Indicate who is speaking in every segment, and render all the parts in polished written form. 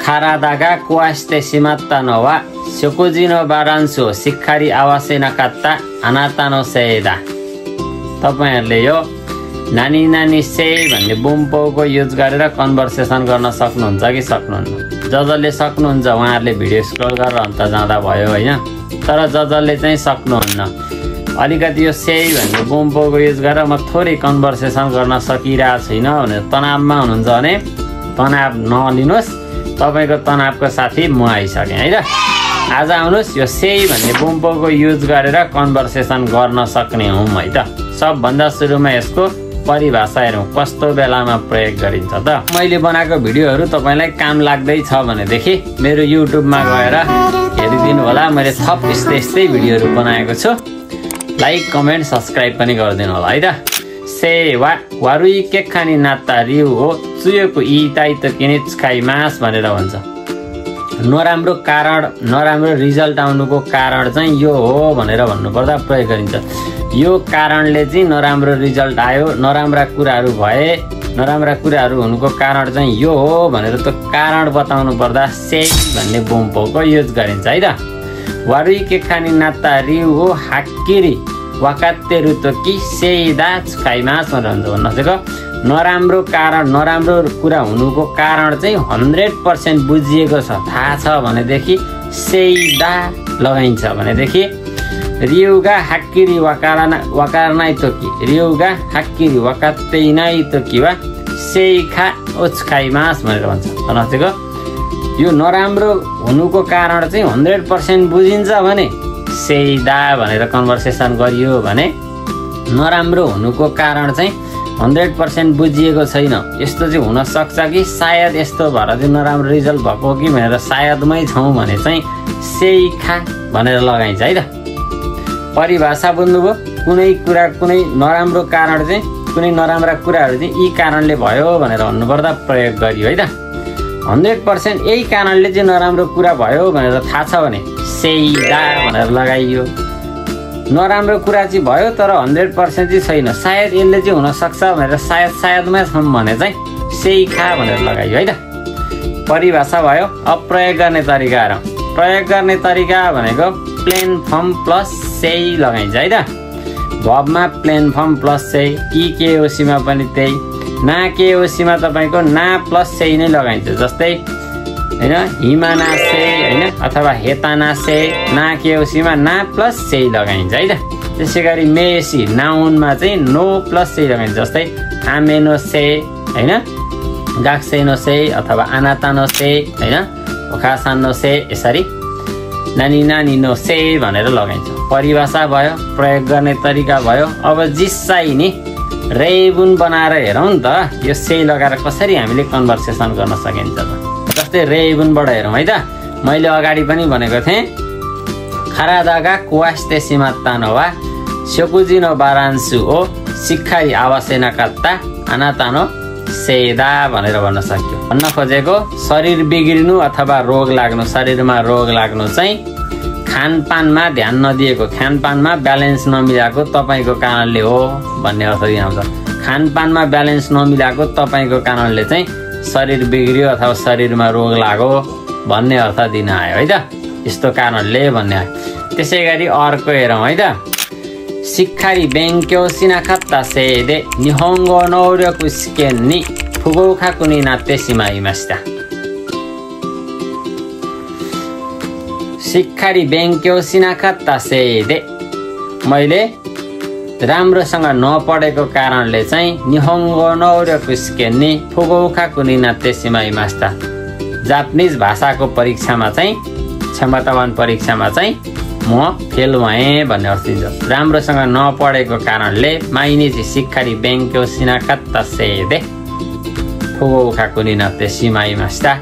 Speaker 1: 体壊してしまったのは食事のバランスをしっかり合わせなかったあなたのせいだ。तपाईहरुले यो नानी नानी से भन्ने बुम्पोको युज गरेर कन्भर्सेसन गर्न सक्नुहुन्छ कि सक्नुहुन्न? जसले सक्नुहुन्छ उहाँहरुले भिडियो स्क्रल गरेर अन्त जाँदा भयो हैन। तर जसले चाहिँ सक्नुहुन्न अलिकति यो से भन्ने बुम्पोको युज गरेर म थोरै कन्भर्सेसन गर्न सकिरहेको छैन भने तनावमा हुनुहुन्छ भने तनाव नलिनुस्, तपाईको तनावको साथी म आइसके है त। आज आउनुस् यो से भन्ने बुम्पोको युज गरेर कन्भर्सेसन गर्न सक्ने हौं है त। सबभन्दा सुरुमा यसको परिभाषा हेरौं कस्तो बेलामा प्रयोग गरिन्छ त। मैले बनाएको भिडियोहरु तपाईलाई काम लाग्दै छ भनेदेखि मेरो युट्युबमा गएर हेरिदिनु होला। मैले थप यस्तै भिडियोहरु बनाएको छु। लाइक कमेन्ट सब्स्क्राइब पनि गरिदिनु होला है त। से वा वारुई केखानी नाता रिउ हो चुयोको इताइ त किने छकाइमास भनेर भन्छ। नराम्रो कारण नराम्रो रिजल्ट आउनुको कारण चाहिँ यो हो भनेर भन्नुपर्दा प्रयोग गरिन्छ। यो कारणले चाहिँ नराम्रो रिजल्ट आयो, नराम्रा कुराहरु भए, नराम्रा कुराहरु हुनुको कारण चाहिँ यो हो भनेर त कारण बताउनु पर्दा से भन्ने बुम्पोको युज गरिन्छ है त। वारुई केखानी नाता रिउ हो हाक्किरी वाकात्तेरु त कि सेइदा छकाइमास भनेर भन्न खोजेको नराम्रो कारण नराम्रो कुरा हुनुको कारण चाहिँ 100% बुझिएको छ थाहा छ भनेदेखि सेइदा लगाइन्छ। भनेदेखि रिउगा हाक्किरी वाकारनाइ तोकी रिउगा हाक्किरी वाकात्तेइनाइ तोकी वा सेइखा ओछकाइमास भनेर भन्छ। भनेको यो नराम्रो हुनुको कारण चाहिँ 100% बुझिन्छ भने सेइदा भनेर कन्भर्सेसन गरियो भने नराम्रो हुनुको कारण चाहिँ 100% बुझिएको छैन, यस्तो चाहिँ हुन सक्छ कि सायद यस्तो भएर चाहिँ नराम्रो रिजल्ट भएको कि भनेर सायदमै छौं भने चाहिँ सेइखा भनेर लगाइन्छ है त। परिभाषा बुझ्नुभयो? कुनै कुरा कुनै नराम्रो कारण चाहिँ कुनै नराम्रा कुराहरु चाहिँ यी कारणले भयो भनेर भन्नुपर्दा प्रयोग गरियो है त। 100% यही कारणले चाहिँ नराम्रो कुरा भयो भनेर थाहा छ भने सेइदा भनेर लगाइयो। नराम्रो कुरा चाहिँ भयो तर 100% चाहिँ छैन, सायद यसले चाहिँ हुन सक्छ भनेर सायदमै छौं भने चाहिँ सेइखा भनेर लगाइयो है त। परिभाषा भयो। अब प्रयोग गर्ने तरिका हेरौं। प्रयोग गर्ने तरिका भनेको प्लेन फर्म प्लस सेइ लगाइन्छ है त। भर्बमा प्लेन फर्म प्लस सेइ, केओसीमा पनि त्यही, ना केओसीमा तपाईको ना प्लस सेइ नै लगाइन्छ। जस्तै हैन हिमाना से हैन अथवा हेताना से ना केओसीमा ना प्लस सेइ लगाइन्छ है त। त्यसैगरी मेसी नाउनमा चाहिँ नो प्लस सेइ लगाइन्छ। जस्तै आमेनो से हैन गाक्सेनो से अथवा आनातानो से हैन ओखासानो से यसरी नानी नानी नो से भनेर लगाइन्छ। परिभाषा भयो, प्रयोग गर्ने तरिका भयो। अब जिस्साइ नि रेबुन बनाएर हेरौं नि त यो से लगाएर कसरी हामीले कन्भर्सेसन गर्न सकिन्छ त। जस्तै रेबुनबाट हेरौं है त। मैले अगाडि पनि भनेको थिएँ खारादागा कुवास्ते सिमात्तानो वा शोकुजिनो बारान्सु ओ शिक्खारी आवासे नकात्ता आनातानो सेदा भनेर भन्न सक्यो। भन्न खोजेको शरीर बिग्रिनु अथवा रोग लाग्नु, शरीरमा रोग लाग्नु चाहिँ खानपानमा ध्यान नदिएको, खानपानमा ब्यालेन्स नमिलाएको तपाईको कारणले हो भन्ने अर्थ दिन आउँछ। खानपानमा ब्यालेन्स नमिलाएको तपाईको कारणले चाहिँ शरीर बिग्रियो अथवा शरीरमा रोग लाग्यो भन्ने अर्थ दिन आयो है त। यस्तो कारणले भन्ने आयो। त्यसैगरी अर्को हेरौं है त। शिक्खारी बेंक्यो सिनाखात्ता सेदे निहोंगो नोर्योकु सिकेन नि फुगौखाकु नि नात्ते शिमाइमास्ता। शिक्खारी बेंक्यो सिनाखात्ता सेदे मैले राम्रोसँग नपढेको कारणले चाहिँ निहोंगो नोर्योकु सिकेन नि फुगौखाकु नि नात्ते शिमाइमास्ता। जापानिज भाषाको परीक्षामा चाहिँ क्षमतावान परीक्षामा चाहिँ म फेल भएँ भन्ने अर्थ दिन्छ। राम्रोसँग नपढेको कारणले माइनिजी शिक्खारी बेंक्यो सिनाखात्ता सेदे फुगौखाकु नि नात्ते शिमाइमास्ता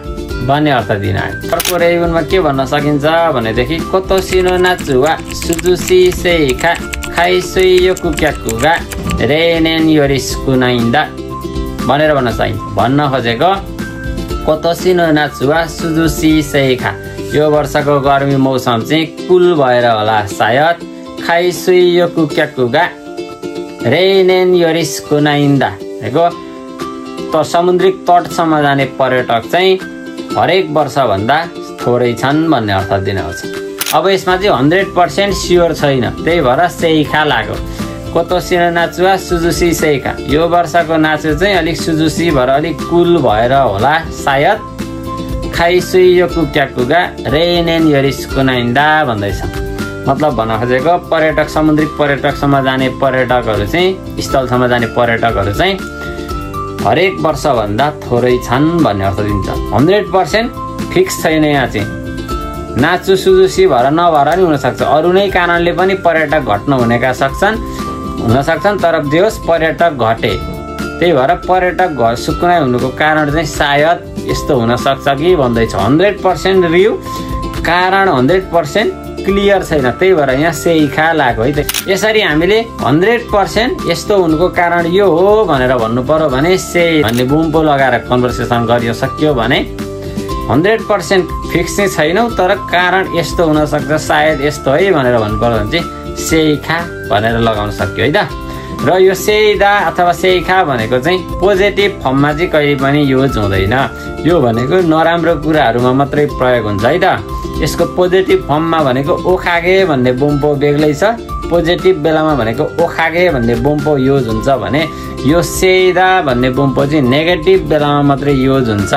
Speaker 1: भन्ने अर्थ दिन आयो। अर्को रेबुनमा के भन्न सकिन्छ भनेदेखि कोतोसिनो नाचु वा सुजुसी सेइखा खाइसुयोकु क्याकुगा रेनेन योरिस्कु नाइन्दा भनेर भन्न सकिन्छ। भन्न खोजेको कोतोसिनो नाचु वा सुजुसी सेइखा यो वर्षको गर्मी मौसम चाहिँ कुल भएर होला सायद खाइसुयोकु क्याकुगा रेनेन योरिस्कु नाइन्दा भनेको त समुद्री तटसम्म जाने पर्यटक चाहिँ हरेक वर्षभन्दा थोरै छन् भन्ने अर्थ दिने आउँछ। अब यसमा चाहिँ 100% स्योर छैन, त्यही भएर सेइखा लाग्यो। कोतोसी नो नाचु वा सुजुसी सेइखा। यो वर्षको नाचु चाहिँ अलिक सुजुसी भएर अलिक कुल भएर होला सायद। खाइसुई यो कुक्याकुगा रेनेन यरिसको नाइन्दा भन्दैछ। मतलब भन्न खोजेको पर्यटक समुद्री पर्यटकसम्म जाने पर्यटकहरू चाहिँ स्थलसम्म जाने पर्यटकहरू चाहिँ हरेक वर्षभन्दा थोरै छन् भन्ने अर्थ दिन्छ। 100% फिक्स छैन यहाँ चाहिँ। नाचु सुजुसी भएर नभएर नि हुनसक्छ, अरू नै कारणले पनि पर्यटक घट्न हुनेका हुनसक्छन्, तर जे होस् पर्यटक घटे। त्यही भएर पर्यटक सुकुनाइ हुनुको कारण चाहिँ सायद यस्तो हुनसक्छ कि भन्दैछ। 100% रिउ कारण 100% क्लियर छैन, त्यही भएर यहाँ सेइखा लाग्यो है त। यसरी हामीले 100% यस्तो हुनुको कारण यो हो भनेर भन्नु पर्यो भने से भन्ने बुम्पो लगाएर कन्भर्सेसन गरियो सक्यो भने 100% फिक्स चाहिँ छैनौ, तर कारण यस्तो हुनसक्छ सायद यस्तो है भनेर भन्नु पर्यो भने चाहिँ सेइखा भनेर लगाउन सक्यो है त। र यो सेइदा अथवा सेइखा भनेको चाहिँ पोजिटिभ फर्ममा चाहिँ कहिले पनि युज हुँदैन। यो भनेको नराम्रो कुराहरूमा मात्रै प्रयोग हुन्छ है त। यसको पोजिटिभ फर्ममा भनेको ओखागे भन्ने बुम्पो बेग्लै छ, पोजिटिभ बेलामा भनेको ओखागे भन्ने बुम्पो युज हुन्छ भने यो सेइदा भन्ने बुम्पो चाहिँ नेगेटिभ बेलामा मात्रै युज हुन्छ।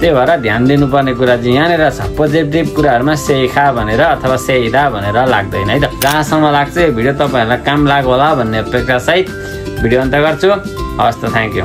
Speaker 1: त्यही भएर ध्यान दिनुपर्ने कुरा चाहिँ यहाँनिर छ, पोजिटिभ कुराहरूमा सेइखा भनेर अथवा सेइदा भनेर लाग्दैन है त। जहाँसम्म लाग्छ यो भिडियो तपाईँहरूलाई काम लाग्यो होला भन्ने अपेक्षासहित भिडियो अन्त गर्छु। हवस् त, थ्याङ्क यू।